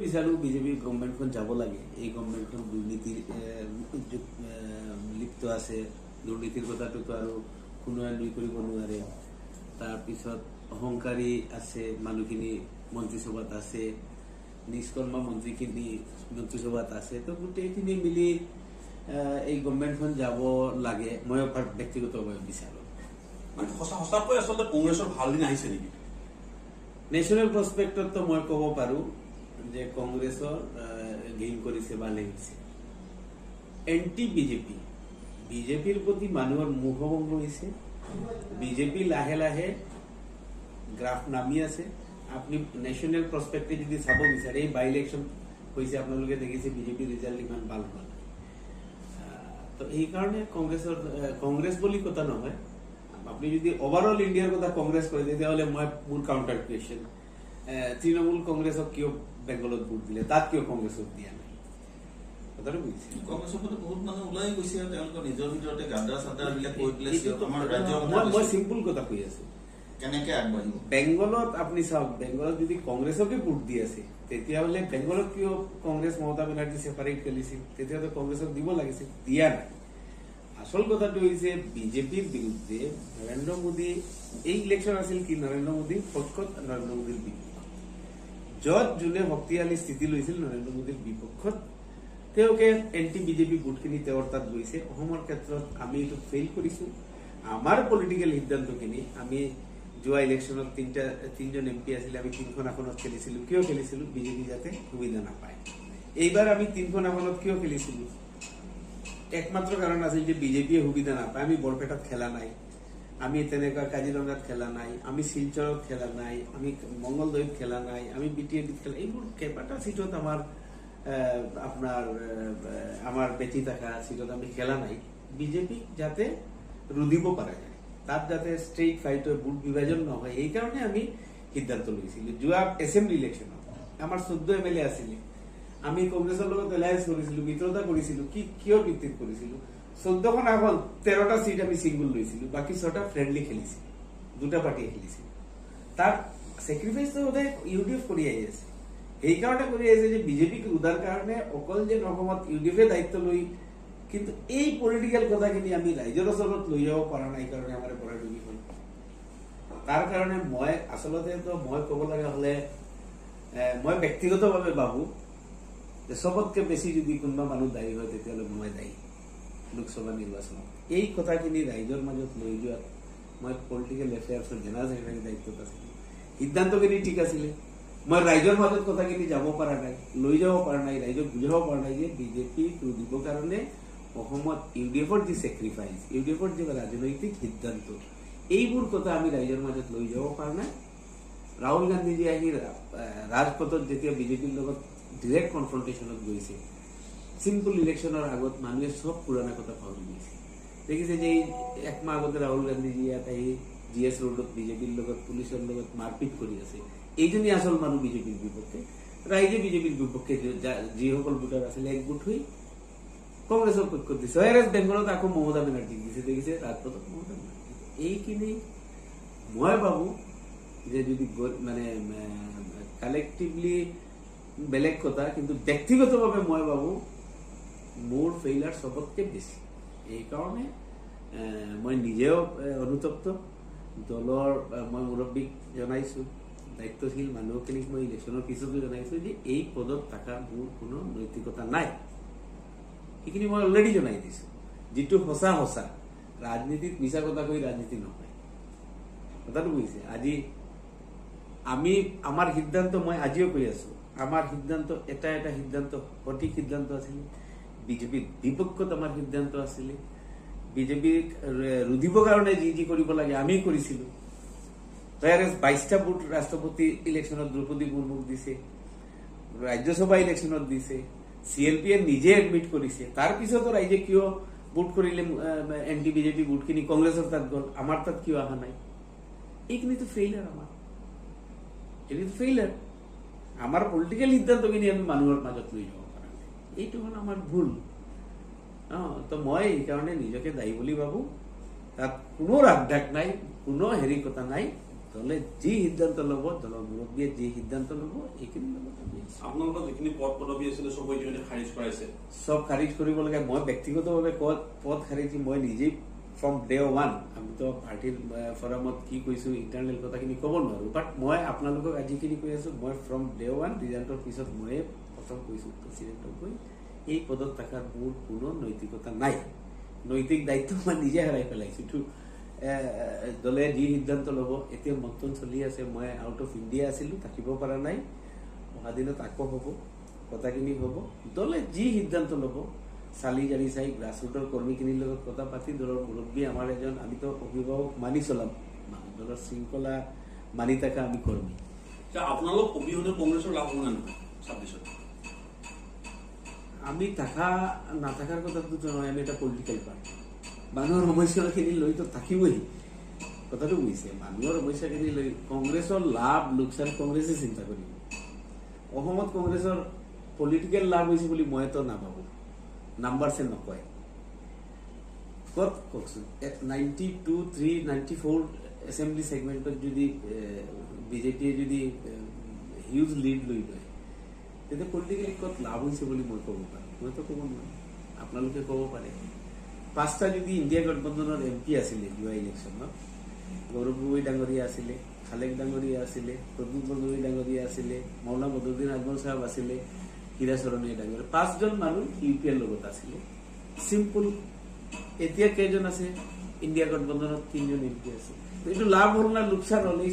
বিচাৰো বিজেপি গভৰ্ণমেণ্টখন যাব লাগে। এই গভৰ্ণমেণ্টখন দুৰ্নীতিৰ লিপ্ত আছে। দুৰ্নীতিৰ কথাটোতো আৰু কোনোৱে নুই কৰিব নোৱাৰে। তাৰপিছত অহংকাৰী আছে মানুহখিনি মন্ত্ৰীসভাত আছে, নিষ্কৰ্মা মন্ত্ৰীখিনি মন্ত্ৰীসভাত আছে। তো গোটেইখিনি মিলি এই গভৰ্ণমেণ্টখন যাব লাগে। মই ব্যক্তিগতভাৱে বিচাৰো। সঁচাকৈ আচলতে কংগ্ৰেছৰ ভাল দিন আহিছে নেকি? নেশ্যনেল প্ৰস্পেক্টতো মই ক'ব পাৰো যে কংগ্ৰেছৰ গেইন কৰিছে বা লাগিছে। এণ্টি বিজেপি, বিজেপিৰ প্ৰতি মানুহৰ মুখভংগ হৈছে। বিজেপি লাহে লাহে গ্ৰাফ নামি আছে। আপুনি নেশ্যনেল প্ৰস্পেক্টে যদি চাব বিচাৰে, এই বাই ইলেকশ্যন হৈছে, আপোনালোকে দেখিছে বিজেপিৰ ৰিজাল্ট ইমান ভাল হোৱা নাই। তো এইকাৰণে কংগ্ৰেছ বুলি কথা নহয়। আপনি যদি ওভাৰঅল ইন্ডিয়াৰ কথা কংগ্ৰেস কৰে তেতিয়াহ'লে মই মোৰ কাউন্টাৰ কুৱেশ্যন, তৃণমূল কংগ্ৰেছক কিয় বেংগলত ভোট দিলে, তাত কিয় কংগ্ৰেছক দিয়া নাই? কথাটো বুজিছে? কংগ্ৰেছৰ প্ৰতি বহুত মানুহ ওলাই গৈছে আৰু তেওঁলোকৰ নিজৰ ভিতৰতে গাদ্দাৰ চাদ্দাৰ বিলাক কৈ পেলাই মই চিম্পল কথা কৈ আছো। কেনেকে আগবাঢ়িব? বেংগলত আপুনি চাওক, বেংগলত যদি কংগ্ৰেছকে ভোট দি আছে তেতিয়াহ'লে বেংগলত কিয় কংগ্ৰেছ মমতা বেনাৰ্জী ছেপাৰেট খেলিছিল? তেতিয়াতো কংগ্ৰেছক দিব লাগিছিল, দিয়া নাই। আসল কথাটো হৈছে বিজেপিৰ বিৰুদ্ধে নৰেন্দ্ৰ মোদী, এই ইলেকশ্যন আছিল কি নৰেন্দ্ৰ মোদীৰ পক্ষত, নৰেন্দ্ৰ মোদীৰ বিপক্ষত। য'ত যোনে শক্তিশালী স্থিতি লৈছিল নৰেন্দ্ৰ মোদীৰ বিপক্ষত, তেওঁকে এণ্টি বিজেপি ভোটখিনি তেওঁৰ তাত গৈছে। অসমৰ ক্ষেত্ৰত আমি এইটো ফেইল কৰিছো। আমাৰ পলিটিকেল সিদ্ধান্তখিনি আমি যোৱা ইলেকশ্যনত তিনিজন MP আছিলে, আমি 3খন আসনত খেলিছিলো। কিয় খেলিছিলো? বিজেপি যাতে সুবিধা নাপায়। এইবাৰ আমি 3খন আসনত কিয় খেলিছিলো? একমাত্ৰ কাৰণ আছিল যে বিজেপিয়ে সুবিধা নাপায়। আমি বৰপেটাত খেলা নাই, আমি তেনেকুৱা কাজিৰঙাত খেলা নাই, আমি শিলচৰত খেলা নাই, আমি মংগলদৈত খেলা নাই, আমি BTADত খেলা, এইবোৰ কেইবাটা চিটত আমাৰ বেটি থকা চিটত আমি খেলা নাই। বিজেপিক যাতে ৰুধিব পৰা যায়, তাত যাতে ষ্ট্ৰেইট ফাইট হয়, ভোট বিভাজন নহয়, এইকাৰণে আমি সিদ্ধান্ত লৈছিলো। যোৱা এছেম্বলি ইলেকশ্যনত আমাৰ 14 MLA আছিলে। আমি কংগ্ৰেছৰ লগত এলায়েন্স কৰিছিলো, মিত্ৰতা কৰিছিলো। কিয় ভিত্তিত কৰিছিলো? 14খন আসন 13টা চিট আমি চিংগুল লৈছিলো, বাকী 6টা ফ্ৰেণ্ডলি খেলিছিল, 2টা পাৰ্টিয়ে খেলিছিল। তাৰ চেক্ৰিফাইচটো সদায় UDF কৰি আহি আছে। সেইকাৰণে কৰি আহিছে যে বিজেপিক ৰুধাৰ কাৰণে অকল যে অসমত UDFে দায়িত্ব লৈ, কিন্তু এই পলিটিকেল কথাখিনি আমি ৰাইজৰ ওচৰত লৈ যাব পৰা নাই কাৰণে আমাৰ পৰাডুবি হ'ল। তাৰ কাৰণে মই ক'ব লগা হলে, মই ব্যক্তিগতভাৱে ভাবো যে চবতকে বেছি যদি কোনোবা মানুহ দায়ী হয় তেতিয়াহ'লে মই দায়ী লোকসভা নিৰ্বাচনত। এই কথাখিনি ৰাইজৰ মাজত লৈ যোৱাত মই পলিটিকেল এফেয়াৰ্ছৰ জেনেৰেল ছেক্ৰেটাৰী দায়িত্বত আছিলো। সিদ্ধান্তখিনি ঠিক আছিলে। মই ৰাইজৰ মাজত কথাখিনি যাব পৰা নাই, লৈ যাব পৰা নাই, ৰাইজক বুজাব পৰা নাই যে বিজেপিক ৰুধিবৰ কাৰণে অসমত UDFৰ যি চেক্ৰিফাইচ, UDFৰ যি ৰাজনৈতিক সিদ্ধান্ত, এইবোৰ কথা আমি ৰাইজৰ মাজত লৈ যাব পৰা নাই। ৰাহুল গান্ধীজী আহি ৰাজপথত যেতিয়া বিজেপিৰ লগত ডিৰেক্ট কনফ্ৰণ্টেশ্যনত গৈছে, চিম্পল ইলেকশ্যনৰ আগত মানুহে চব পুৰণা কথা পাহৰি গৈছে। দেখিছে যে এক মাহ আগতে ৰাহুল গান্ধীজী ইয়াত আহি GS ৰোডত বিজেপিৰ লগত, পুলিচৰ লগত মাৰপিট কৰি আছে। এইজনী আচল মানুহ বিজেপিৰ বিপক্ষে। ৰাইজে বিজেপিৰ বিপক্ষে যিসকল ভোটাৰ আছিলে একগোট হৈ কংগ্ৰেছৰ পক্ষত দিছে। বেংগলত আকৌ মমতা বেনাৰ্জীক দিছে। দেখিছে ৰাজপথত মমতা বেনাৰ্জী। এইখিনি মই ভাবো যে যদি মানে কালেক্টিভলি বেলেগ কথা, কিন্তু ব্যক্তিগতভাৱে মই ভাবো মোৰ ফেইলাৰ চবতকে বেছি। এইকাৰণে মই নিজেও অনুতপ্ত। দলৰ মই মুৰব্বীক জনাইছো, দায়িত্বশীল মানুহখিনিক মই ইলেকশ্যনৰ পিছতো জনাইছো যে এই পদত থকাৰ মোৰ কোনো নৈতিকতা নাই। সেইখিনি মই অলৰেডি জনাই দিছো। যিটো সঁচা ৰাজনীতিত মিছা কথা কৈ ৰাজনীতি নহয়। কথাটো বুজিছে? আজি আমাৰ সিদ্ধান্ত, মই আজিও কৈ আছো, আমাৰ সিদ্ধান্ত এটা সিদ্ধান্ত, সঠিক সিদ্ধান্ত আছিলে। বিজেপিৰ বিপক্ষত আমাৰ সিদ্ধান্ত আছিলে। বিজেপিক ৰুধিবৰ কাৰণে যি কৰিব লাগে আমি কৰিছিলো। 22টা ভোট ৰাষ্ট্ৰপতি ইলেকশ্যনত দ্ৰৌপদী মুৰ্মুক দিছে, ৰাজ্যসভা ইলেকশ্যনত দিছে, CLPয়ে নিজে এডমিট কৰিছে। তাৰপিছতো ৰাইজে কিয় ভোট কৰিলে এণ্টি বিজেপি ভোটখিনি কংগ্ৰেছৰ তাত গ'ল, আমাৰ তাত কিয় অহা নাই? এইখিনিতো ফেইলাৰ। এইটো ফেইলাৰ। আমাৰ পলিটিকেল সিদ্ধান্তখিনি আমি মানুহৰ মাজত লৈ যাব পৰা নাই। এইটো হ'ল আমাৰ ভুল। তো মই এইকাৰণে নিজকে দায়ী বুলি ভাবো। তাত কোনো ৰাগঢাক নাই, কোনো কথা নাই। দলে যি সিদ্ধান্ত ল'ব, দলৰ মুৰব্বীয়ে যি সিদ্ধান্ত ল'ব, এইখিনি লগত আমি আছো। আপোনালোকৰ যিখিনি পদ পদবী আছিলে চব ইতিমধ্যে খাৰিজ কৰাইছে। সব খাৰিজ কৰিব লাগে। মই ব্যক্তিগতভাৱে পদ খাৰিজ মই নিজেই ফ্ৰম ডে ওৱান, আমিতো পাৰ্টিৰ ফৰামত কি কৈছো ইণ্টাৰনেল কথাখিনি ক'ব নোৱাৰো, বাট মই আপোনালোকক আজিখিনি কৈ আছো, মই ফ্ৰম ডে ওৱান ৰিজাল্টৰ পিছত ময়ে প্ৰথম কৈছো প্ৰেচিডেণ্টক কৈ, এই পদত থকাৰ মোৰ কোনো নৈতিকতা নাই, নৈতিক দায়িত্ব মই নিজে হেৰাই পেলাইছো। দলে যি সিদ্ধান্ত ল'ব, এতিয়া মন্থন চলি আছে, মই আউট অফ ইণ্ডিয়া আছিলো, থাকিব পৰা নাই, অহা দিনত আকৌ হ'ব, কথাখিনি হ'ব। দলে যি সিদ্ধান্ত ল'ব চালি জাৰি চাই গ্ৰাছৰুটৰ কৰ্মীখিনিৰ লগত কথা পাতি, দলৰ মুৰব্বী আমাৰ এজন, আমিতো অভিভাৱক মানি চলাম, দলৰ শৃংখলা মানি থকা আমি কৰ্মী। আপোনালোক অবিহনে কংগ্ৰেছৰ লাভ হ'ব নে নহয় 26ত? আমি থাকা নাথাকাৰ কথাটো নহয়, আমি এটা পলিটিকেল পাৰ্টি, মানুহৰ সমস্যাখিনি লৈতো থাকিবই, কথাটো বুজিছে। মানুহৰ সমস্যাখিনি লৈ কংগ্ৰেছৰ লাভ লোকচান কংগ্ৰেছে চিন্তা কৰিব। অসমত কংগ্ৰেছৰ পলিটিকেল লাভ হৈছে বুলি মইতো নাভাবো, নাম্বাৰছে নকয়। ক'ত কওকচোন, 92, 3, 94 এছেম্বলি ছেগমেণ্টত যদি বিজেপিয়ে যদি হিউজ লিড লৈ লয়, তেতিয়া পলিটিকেলি ক'ত লাভ হৈছে বুলি মই ক'ব পাৰোঁ? মইতো ক'ব নোৱাৰো, আপোনালোকে ক'ব পাৰে। 5টা যদি ইণ্ডিয়া গঠবন্ধনৰ MP আছিলে যোৱা ইলেকশ্যনত, গৌৰৱ গগৈ ডাঙৰীয়া আছিলে, খালেক ডাঙৰীয়া আছিলে, প্ৰদ্যুৎ গগৈ ডাঙৰীয়া আছিলে, মৌলানা বদৰুদ্দিন আজমল চাহাব আছিলে, হীৰা চৰণীয়া ডাঙৰীয়া, 5জন মানুহ UPৰ লগত আছিলে, চিম্পল। এতিয়া কেইজন আছে ইণ্ডিয়া গঠবন্ধনত? 3জন MP আছে। এইটো লাভ হ'ল না লোকচান হ'ল? এই